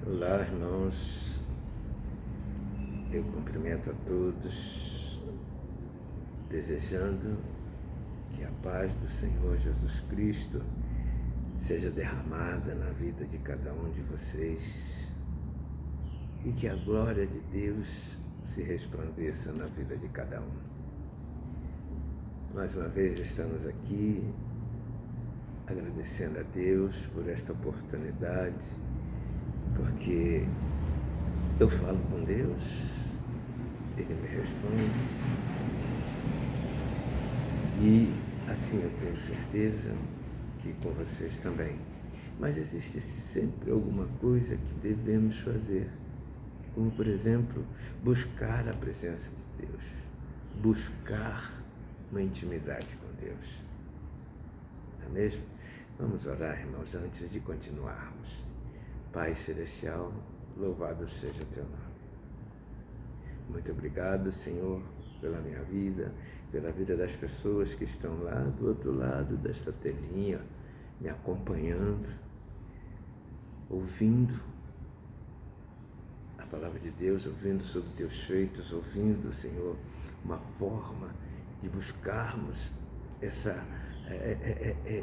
Olá, irmãos. Eu cumprimento a todos, desejando que a paz do Senhor Jesus Cristo seja derramada na vida de cada um de vocês e que a glória de Deus se resplandeça na vida de cada um. Mais uma vez estamos aqui agradecendo a Deus por esta oportunidade, porque eu falo com Deus, Ele me responde e assim eu tenho certeza que com vocês também. Mas existe sempre alguma coisa que devemos fazer, como por exemplo, buscar a presença de Deus, buscar uma intimidade com Deus. Não é mesmo? Vamos orar, irmãos, antes de continuarmos. Pai Celestial, louvado seja o teu nome. Muito obrigado, Senhor, pela minha vida, pela vida das pessoas que estão lá do outro lado desta telinha, me acompanhando, ouvindo a palavra de Deus, ouvindo sobre teus feitos, ouvindo, Senhor, uma forma de buscarmos essa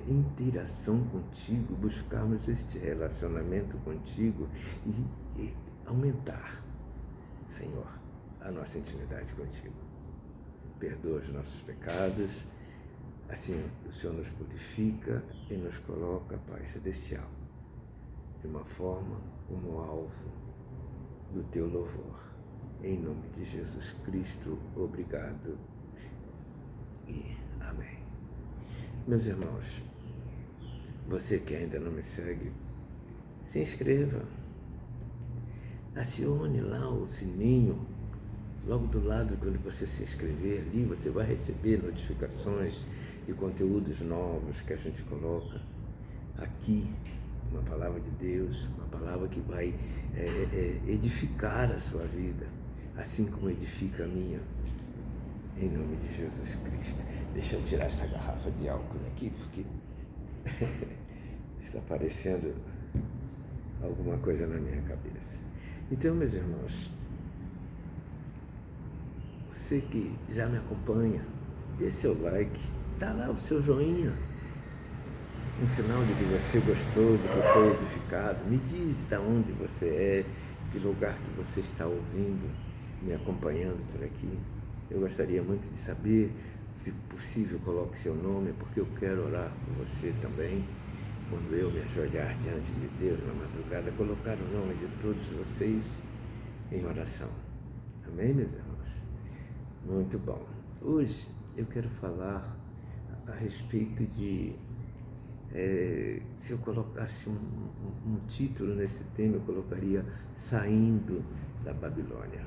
interação contigo, buscarmos este relacionamento contigo e aumentar, Senhor, a nossa intimidade contigo. Perdoa os nossos pecados, assim o Senhor nos purifica e nos coloca, Pai Celestial, de uma forma como alvo do teu louvor. Em nome de Jesus Cristo, obrigado e amém. Meus irmãos, você que ainda não me segue, se inscreva, acione lá o sininho, logo do lado, quando você se inscrever ali, você vai receber notificações de conteúdos novos que a gente coloca aqui, uma palavra de Deus, uma palavra que vai edificar a sua vida, assim como edifica a minha, em nome de Jesus Cristo. Deixa eu tirar essa garrafa de álcool aqui, porque está aparecendo alguma coisa na minha cabeça. Então, meus irmãos, você que já me acompanha, dê seu like, dá lá o seu joinha, um sinal de que você gostou, de que foi edificado. Me diz de onde você é, que lugar que você está ouvindo, me acompanhando por aqui. Eu gostaria muito de saber, se possível, coloque seu nome, porque eu quero orar por você também. Quando eu me ajoelhar diante de Deus na madrugada, colocar o nome de todos vocês em oração. Amém, meus irmãos? Muito bom. Hoje eu quero falar a respeito de, se eu colocasse um título nesse tema, eu colocaria Saindo da Babilônia.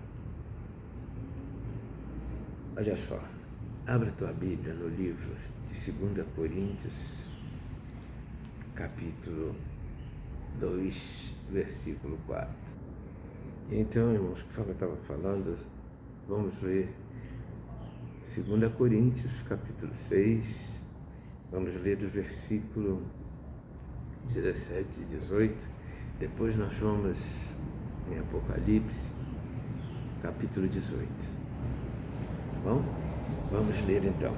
Olha só, abre a tua Bíblia no livro de 2 Coríntios, capítulo 2, versículo 4. Então, irmãos, conforme eu estava falando, vamos ler 2 Coríntios, capítulo 6, vamos ler do versículo 17 e 18, depois nós vamos em Apocalipse, capítulo 18. Bom, vamos ler então.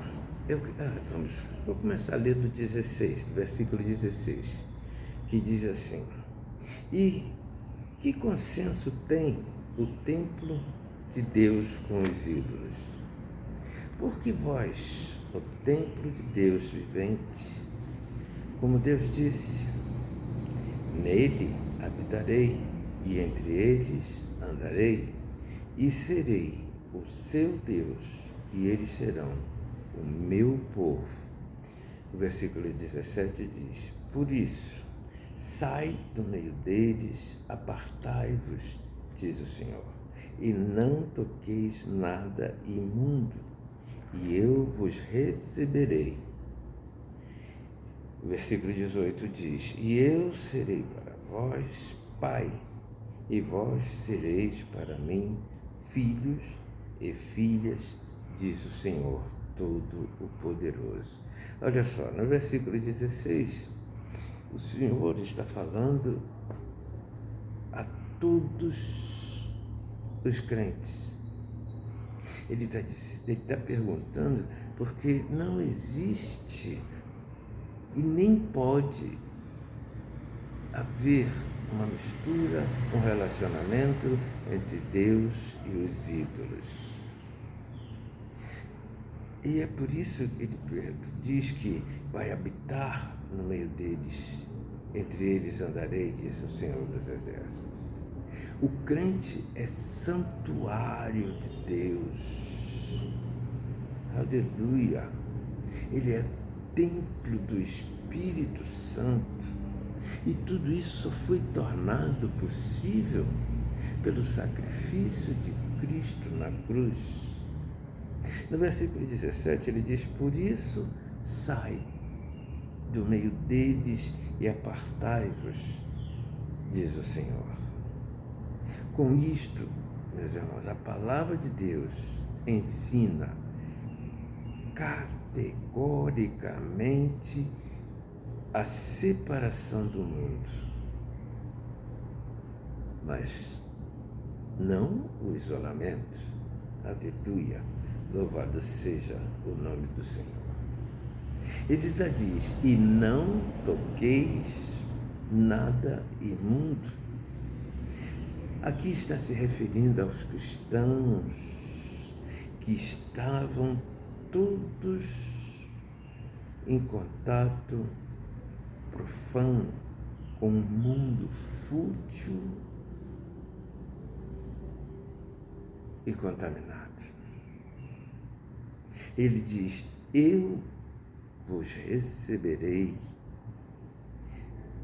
Vou começar a ler do 16, do versículo 16, que diz assim: E que consenso tem o templo de Deus com os ídolos? Porque vós, o templo de Deus vivente, como Deus disse, nele habitarei, e entre eles andarei, e serei o seu Deus, e eles serão o meu povo. O versículo 17 diz: Por isso, sai do meio deles, apartai-vos, diz o Senhor, e não toqueis nada imundo, e eu vos receberei. O versículo 18 diz: E eu serei para vós pai, e vós sereis para mim filhos e filhas, diz o Senhor Todo-o-Poderoso. Olha só, no versículo 16, o Senhor está falando a todos os crentes. Ele está perguntando porque não existe e nem pode haver uma mistura, um relacionamento entre Deus e os ídolos. E é por isso que ele diz que vai habitar no meio deles, entre eles andarei, diz o Senhor dos Exércitos. O crente é santuário de Deus. Aleluia! Ele é templo do Espírito Santo. E tudo isso só foi tornado possível pelo sacrifício de Cristo na cruz. No versículo 17 ele diz: por isso sai do meio deles e apartai-vos, diz o Senhor. Com isto, meus irmãos, a palavra de Deus ensina categoricamente a separação do mundo, mas não o isolamento. Aleluia, louvado seja o nome do Senhor. Ele ainda diz: e não toqueis nada imundo. Aqui está se referindo aos cristãos que estavam todos em contato profano com um mundo fútil e contaminado. Ele diz: eu vos receberei.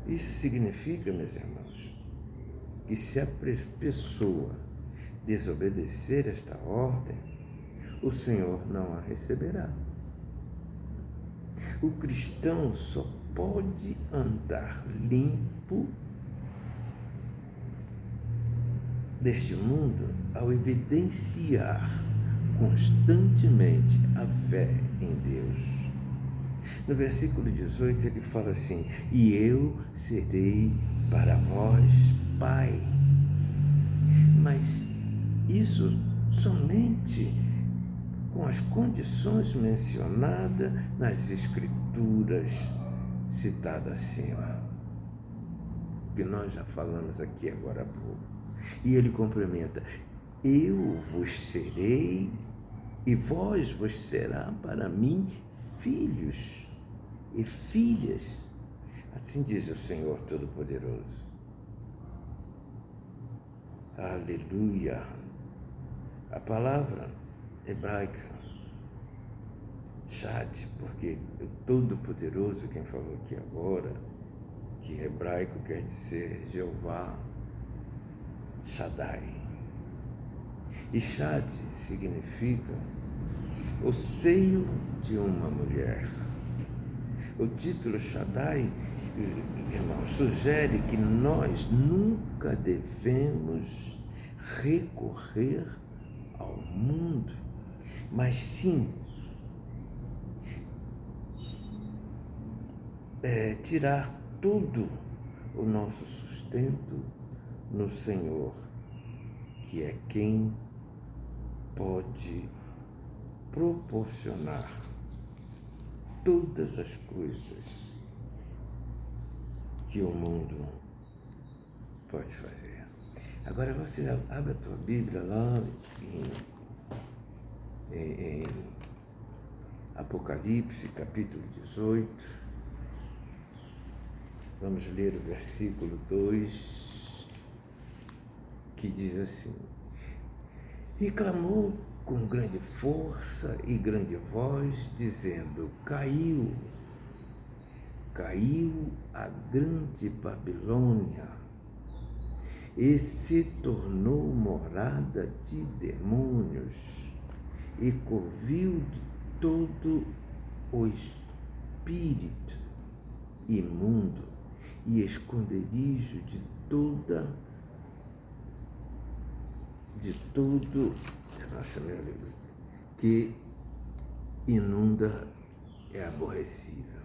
Isso significa, meus irmãos, que se a pessoa desobedecer esta ordem, o Senhor não a receberá. O cristão só pode andar limpo deste mundo ao evidenciar constantemente a fé em Deus. No versículo 18 ele fala assim: e eu serei para vós Pai. Mas isso somente com as condições mencionadas nas Escrituras citadas acima, que nós já falamos aqui agora há pouco. E ele complementa: eu vos serei e vós vos será para mim filhos e filhas. Assim diz o Senhor Todo-Poderoso. Aleluia! A palavra hebraica Shad, porque o Todo-Poderoso, quem falou aqui agora, que hebraico quer dizer Jeová, Shaddai. E Shad significa o seio de uma mulher. O título Shaddai, irmãos, sugere que nós nunca devemos recorrer ao mundo, mas sim tirar todo o nosso sustento no Senhor, que é quem pode proporcionar todas as coisas que o mundo pode fazer. Agora você abre a tua Bíblia lá em Apocalipse, capítulo 18. Vamos ler o versículo 2, que diz assim: e clamou com grande força e grande voz, dizendo: caiu a grande Babilônia, e se tornou morada de demônios e covil de todo o espírito imundo e esconderijo de todo, nossa, meu amigo, que inunda é aborrecível.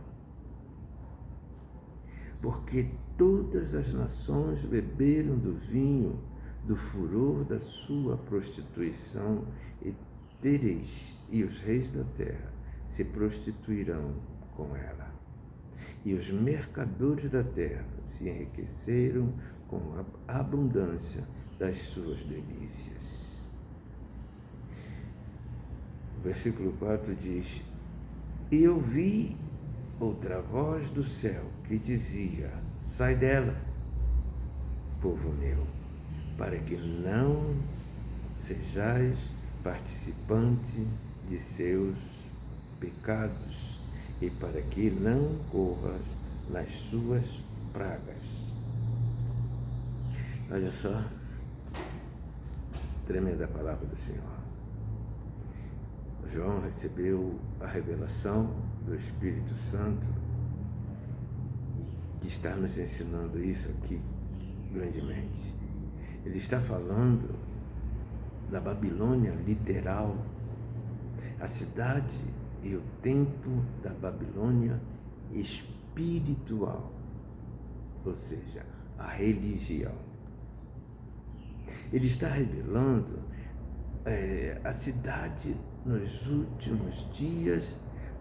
porque todas as nações beberam do vinho do furor da sua prostituição, e os reis da terra se prostituirão com ela. E os mercadores da terra se enriqueceram com a abundância das suas delícias. O versículo 4 diz: E ouvi outra voz do céu que dizia: Sai dela, povo meu, para que não sejais participante de seus pecados e para que não corras nas suas pragas. Olha só, tremenda palavra do Senhor. João recebeu a revelação do Espírito Santo que está nos ensinando isso aqui grandemente. Ele está falando da Babilônia literal, a cidade e o templo da Babilônia espiritual, ou seja, a religião. Ele está revelando a cidade nos últimos dias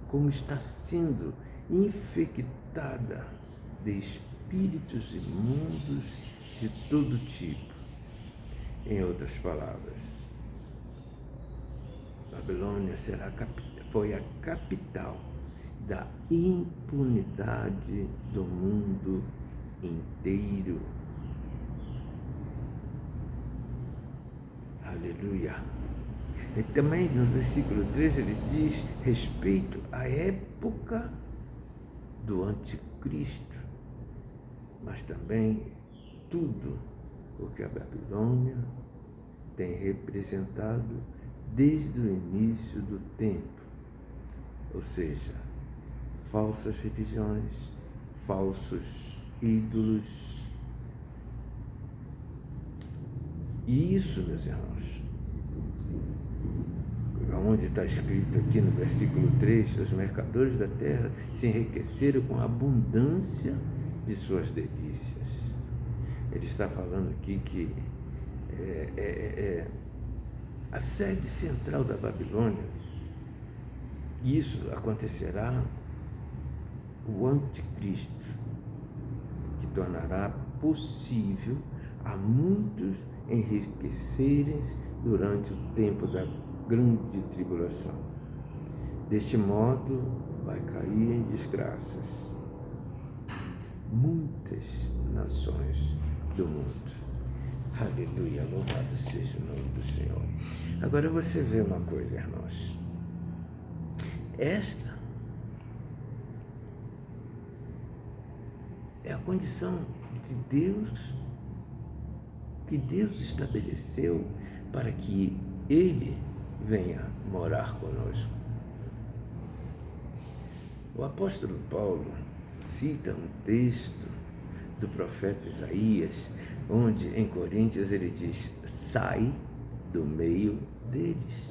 como está sendo infectada de espíritos imundos de todo tipo. Em outras palavras, Babilônia foi a capital da impunidade do mundo inteiro. Aleluia. E também no versículo 3 ele diz respeito à época do anticristo, mas também tudo o que a Babilônia tem representado desde o início do tempo, ou seja, falsas religiões, falsos ídolos. E isso, meus irmãos, onde está escrito aqui no versículo 3, os mercadores da terra se enriqueceram com a abundância de suas delícias. Ele está falando aqui que a sede central da Babilônia, isso acontecerá o anticristo, que tornará possível a muitos enriquecerem-se durante o tempo da grande tribulação. Deste modo, vai cair em desgraças muitas nações do mundo. Aleluia, louvado seja o nome do Senhor. Agora você vê uma coisa, irmãos. Esta é a condição de Deus, que Deus estabeleceu para que Ele venha morar conosco. O apóstolo Paulo cita um texto do profeta Isaías, onde em Coríntios ele diz: sai do meio deles.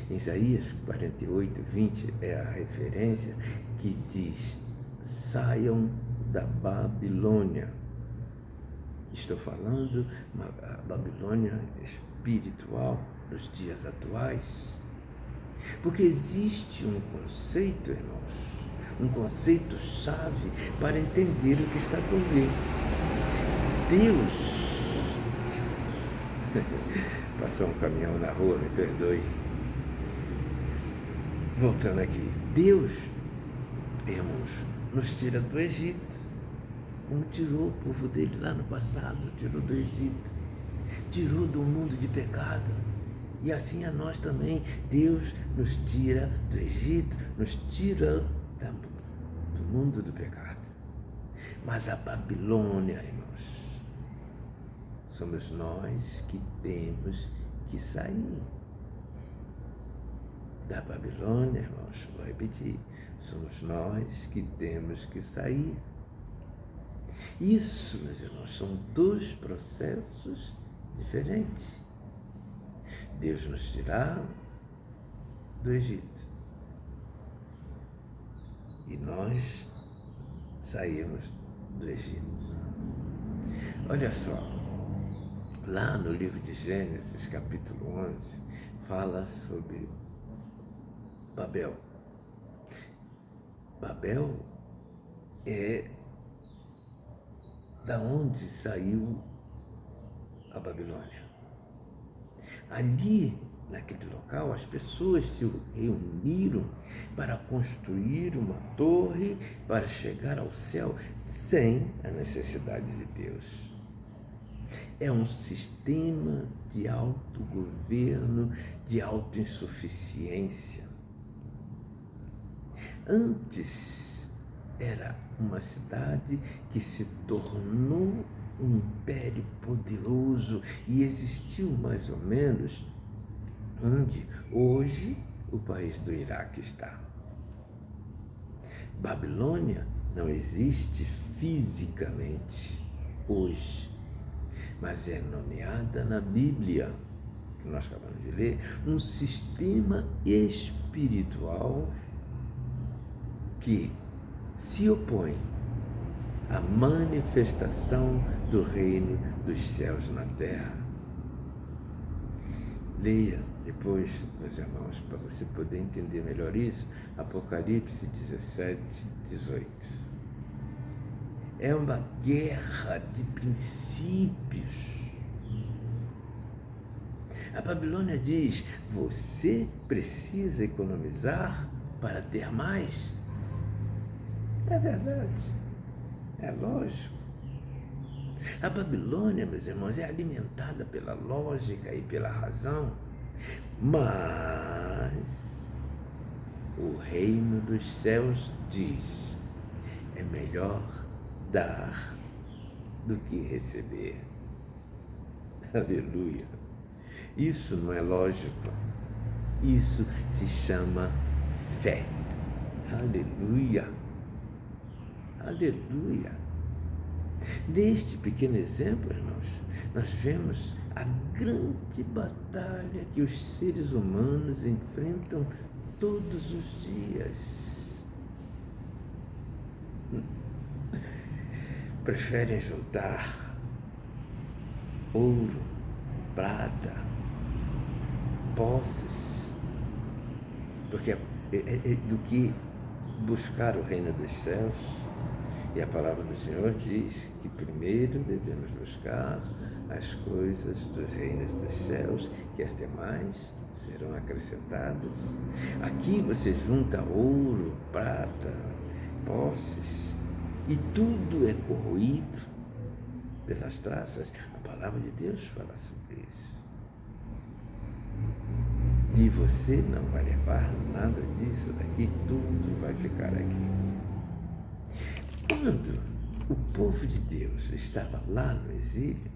Em Isaías 48, 20 é a referência que diz: saiam da Babilônia. Estou falando da Babilônia espiritual dos dias atuais. Porque existe um conceito, irmãos, um conceito-chave para entender o que está por vir. Deus, passou um caminhão na rua, me perdoe. Voltando aqui, Deus, irmãos, nos tira do Egito, como tirou o povo dele lá no passado, tirou do Egito, tirou do mundo de pecado. E assim a nós também, Deus nos tira do Egito, nos tira do mundo do pecado. Mas a Babilônia, irmãos, somos nós que temos que sair. Da Babilônia, irmãos, vou repetir, somos nós que temos que sair. Isso, meus irmãos, são dois processos diferentes. Deus nos tirar do Egito e nós saímos do Egito. Olha só, lá no livro de Gênesis, capítulo 11, fala sobre Babel. Babel é da onde saiu a Babilônia. Ali, naquele local, as pessoas se reuniram para construir uma torre para chegar ao céu sem a necessidade de Deus. É um sistema de autogoverno, de autossuficiência. Antes era uma cidade que se tornou um império poderoso e existiu mais ou menos onde hoje o país do Iraque está. Babilônia não existe fisicamente hoje, mas é nomeada na Bíblia, que nós acabamos de ler, um sistema espiritual que se opõe à manifestação do reino dos céus na terra. Leia depois, meus irmãos, para você poder entender melhor isso, Apocalipse 17, 18. É uma guerra de princípios. A Babilônia diz: você precisa economizar para ter mais. É verdade, é lógico. A Babilônia, meus irmãos, é alimentada pela lógica e pela razão, mas o reino dos céus diz: é melhor dar do que receber. Aleluia! Isso não é lógico, isso se chama fé. Aleluia! Aleluia! Neste pequeno exemplo, irmãos, nós vemos a grande batalha que os seres humanos enfrentam todos os dias. Preferem juntar ouro, prata, posses, porque do que buscar o reino dos céus. E a palavra do Senhor diz que primeiro devemos buscar as coisas dos reinos dos céus, que as demais serão acrescentadas. Aqui você junta ouro, prata, posses, e tudo é corroído pelas traças. A palavra de Deus fala sobre isso. E você não vai levar nada disso daqui, tudo vai ficar aqui. Quando o povo de Deus estava lá no exílio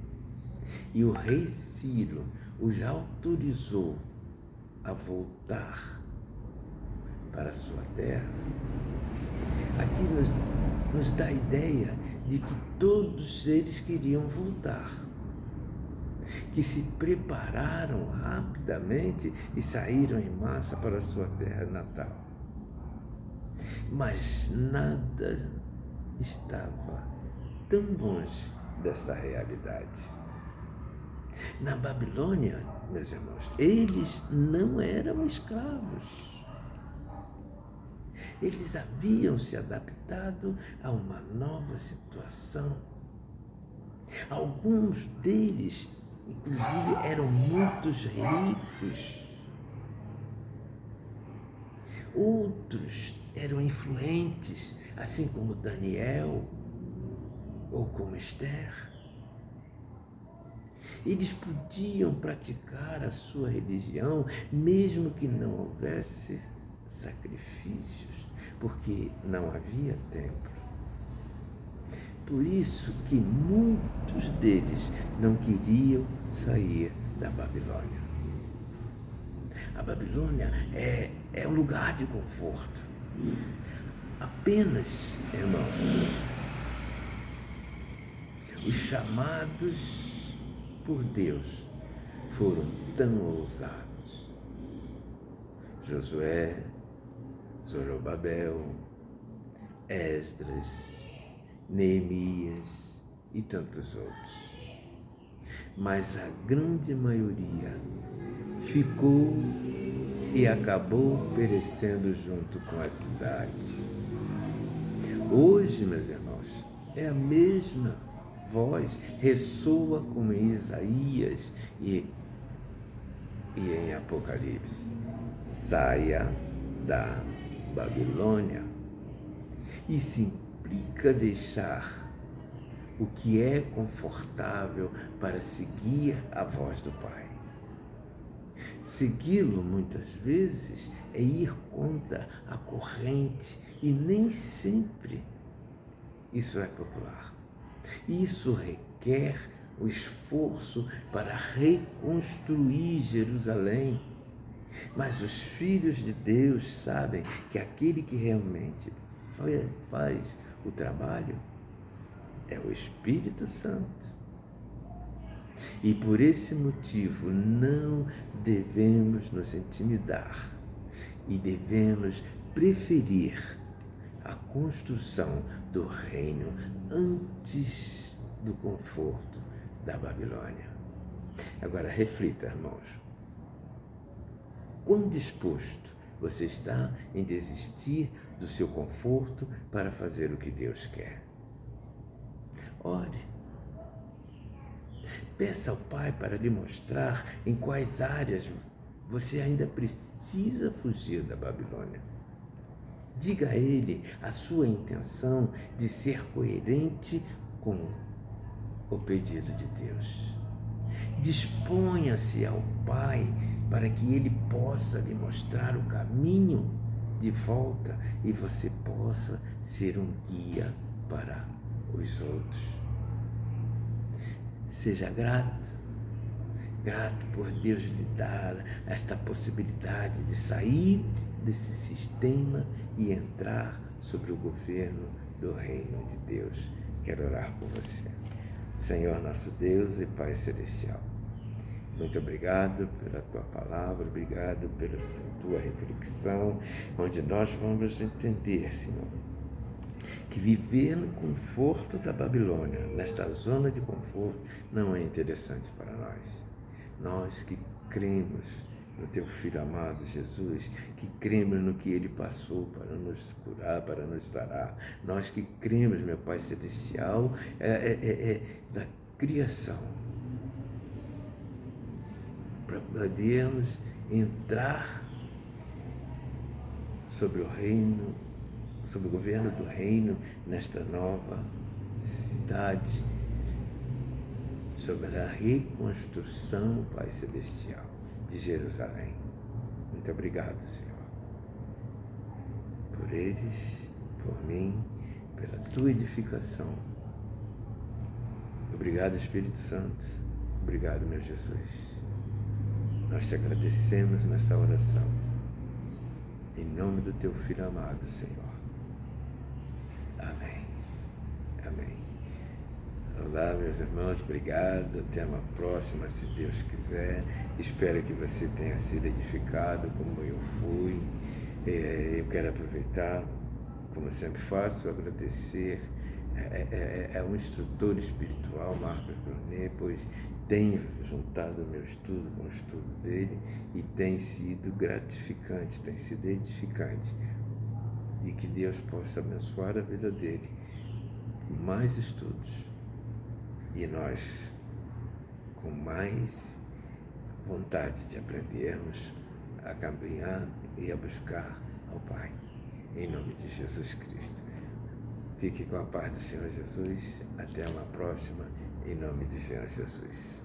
e o rei Ciro os autorizou a voltar para a sua terra, aqui nos dá a ideia de que todos eles queriam voltar, que se prepararam rapidamente e saíram em massa para a sua terra natal. Mas nada estava tão longe dessa realidade. Na Babilônia, meus irmãos, eles não eram escravos. Eles haviam se adaptado a uma nova situação. Alguns deles, inclusive, eram muito ricos. Outros eram influentes, assim como Daniel ou como Esther. Eles podiam praticar a sua religião, mesmo que não houvesse sacrifícios, porque não havia templo. Por isso que muitos deles não queriam sair da Babilônia. A Babilônia é um lugar de conforto. Apenas, irmãos, os chamados por Deus foram tão ousados. Josué, Zorobabel, Esdras Neemias e tantos outros. Mas a grande maioria ficou e acabou perecendo junto com a cidade. Hoje, meus irmãos, é a mesma voz, ressoa como em Isaías e em Apocalipse. Saia da Babilônia. Isso implica deixar o que é confortável para seguir a voz do Pai. Segui-lo, muitas vezes, é ir contra a corrente e nem sempre isso é popular. Isso requer o esforço para reconstruir Jerusalém. Mas os filhos de Deus sabem que aquele que realmente faz o trabalho é o Espírito Santo. E por esse motivo não devemos nos intimidar e devemos preferir a construção do reino antes do conforto da Babilônia. Agora reflita, irmãos. Quão disposto você está em desistir do seu conforto para fazer o que Deus quer? Ore. Peça ao Pai para lhe mostrar em quais áreas você ainda precisa fugir da Babilônia. Diga a Ele a sua intenção de ser coerente com o pedido de Deus. Disponha-se ao Pai para que Ele possa lhe mostrar o caminho de volta e você possa ser um guia para os outros. Seja grato por Deus lhe dar esta possibilidade de sair desse sistema e entrar sobre o governo do reino de Deus. Quero orar por você. Senhor nosso Deus e Pai Celestial, muito obrigado pela Tua palavra, obrigado pela Tua reflexão, onde nós vamos entender, Senhor, que viver no conforto da Babilônia, nesta zona de conforto, não é interessante para nós. Nós que cremos no Teu Filho amado Jesus, que cremos no que Ele passou para nos curar, para nos sarar. Nós que cremos, meu Pai Celestial, na criação, para podermos entrar sobre o reino, sob o governo do reino, nesta nova cidade, sobre a reconstrução, Pai Celestial, de Jerusalém. Muito obrigado, Senhor, por eles, por mim, pela Tua edificação. Obrigado, Espírito Santo. Obrigado, meu Jesus. Nós te agradecemos nessa oração, em nome do Teu Filho amado, Senhor. Amém. Amém. Olá, meus irmãos, obrigado. Até uma próxima, se Deus quiser. Espero que você tenha sido edificado como eu fui. Eu quero aproveitar, como sempre faço, agradecer um instrutor espiritual, Marcos Brunet, pois tem juntado o meu estudo com o estudo dele e tem sido gratificante, tem sido edificante. E que Deus possa abençoar a vida dele com mais estudos e nós com mais vontade de aprendermos a caminhar e a buscar ao Pai, em nome de Jesus Cristo. Fique com a paz do Senhor Jesus. Até uma próxima, em nome do Senhor Jesus.